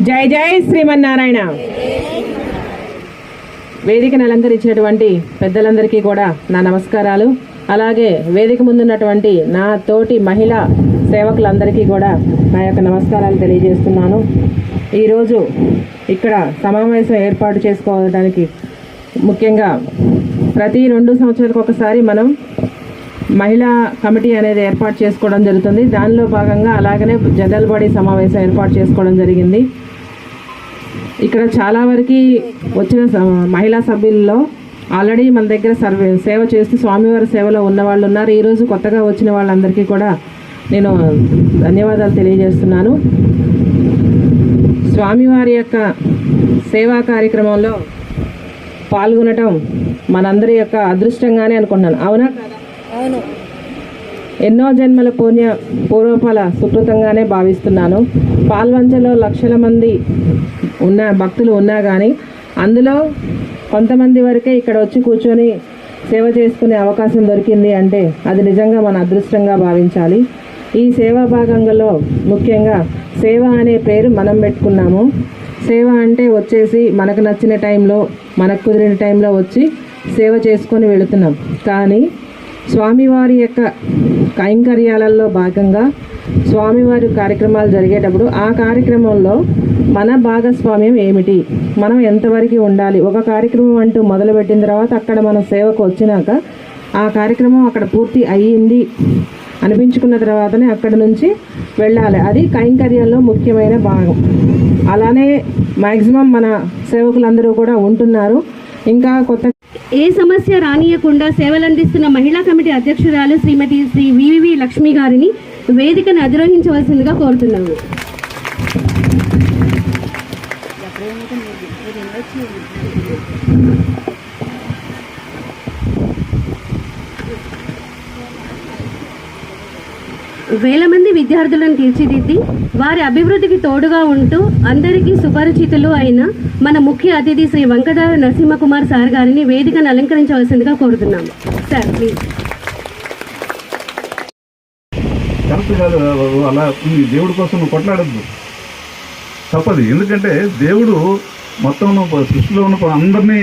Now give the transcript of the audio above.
జై జై శ్రీమన్నారాయణ. వేదికను అలంకరించినటువంటి పెద్దలందరికీ కూడా నా నమస్కారాలు. అలాగే వేదిక ముందున్నటువంటి నా తోటి మహిళా సేవకులందరికీ కూడా నా యొక్క నమస్కారాలు తెలియజేస్తున్నాను. ఈరోజు ఇక్కడ సమావేశం ఏర్పాటు చేసుకోవడానికి ముఖ్యంగా ప్రతి 2 సంవత్సరాలకు ఒకసారి మనం మహిళా కమిటీ అనేది ఏర్పాటు చేసుకోవడం జరుగుతుంది. దానిలో భాగంగా అలాగనే జనరల్ బాడీ సమావేశం ఏర్పాటు చేసుకోవడం జరిగింది. ఇక్కడ చాలా వరకు వచ్చిన మహిళా సభ్యుల్లో ఆల్రెడీ మన దగ్గర సేవ చేస్తూ స్వామివారి సేవలో ఉన్న వాళ్ళు ఉన్నారు. ఈరోజు కొత్తగా వచ్చిన వాళ్ళందరికీ కూడా నేను ధన్యవాదాలు తెలియజేస్తున్నాను. స్వామివారి యొక్క సేవా కార్యక్రమంలో పాల్గొనటం మనందరి యొక్క అదృష్టంగానే అనుకున్నాను. అవునా? అవును. ఎన్నో జన్మల పూర్వఫల సుకృతంగానే భావిస్తున్నాను. పాల్వంచలో లక్షల మంది భక్తులు ఉన్నా కానీ అందులో కొంతమంది వరకే ఇక్కడ వచ్చి కూర్చొని సేవ చేసుకునే అవకాశం దొరికింది అంటే అది నిజంగా మన అదృష్టంగా భావించాలి. ఈ సేవా భాగంలో ముఖ్యంగా సేవ అనే పేరు మనం పెట్టుకున్నాము. సేవ అంటే వచ్చేసి మనకు నచ్చిన టైంలో మనకు కుదిరిన టైంలో వచ్చి సేవ చేసుకొని వెళుతున్నాం. కానీ స్వామివారి యొక్క కైంకర్యాలలో భాగంగా స్వామివారి కార్యక్రమాలు జరిగేటప్పుడు ఆ కార్యక్రమంలో మన భాగస్వామ్యం ఏమిటి, మనం ఎంతవరకు ఉండాలి, ఒక కార్యక్రమం అంటూ మొదలుపెట్టిన తర్వాత అక్కడ మనం సేవకు వచ్చినాక ఆ కార్యక్రమం అక్కడ పూర్తి అయ్యింది అనిపించుకున్న తర్వాతనే అక్కడి నుంచి వెళ్ళాలి. అది కైంకర్యంలో ముఖ్యమైన భాగం. అలానే మ్యాక్సిమం మన సేవకులందరూ కూడా ఉంటున్నారు. ఇంకా కొత్త ఏ సమస్య రానియకుండా సేవలందిస్తున్న మహిళా కమిటీ అధ్యక్షురాలు శ్రీమతి శ్రీ వివి లక్ష్మి గారిని వేదికను అధిరోహించవలసిందిగా కోరుతున్నాము. వేల మంది విద్యార్థులను తీర్చిదిద్ది వారి అభివృద్ధికి తోడుగా ఉంటూ అందరికీ సుపరిచితులు అయిన మన ముఖ్య అతిథి శ్రీ వంకదార నరసింహకుమార్ సార్ గారిని వేదికను అలంకరించవలసిందిగా కోరుతున్నాము. Sir please. అలా దేవుడి కోసం నువ్వు కొట్లాడద్దు, తప్పదు. ఎందుకంటే దేవుడు మొత్తం సృష్టిలో ఉన్న అందరినీ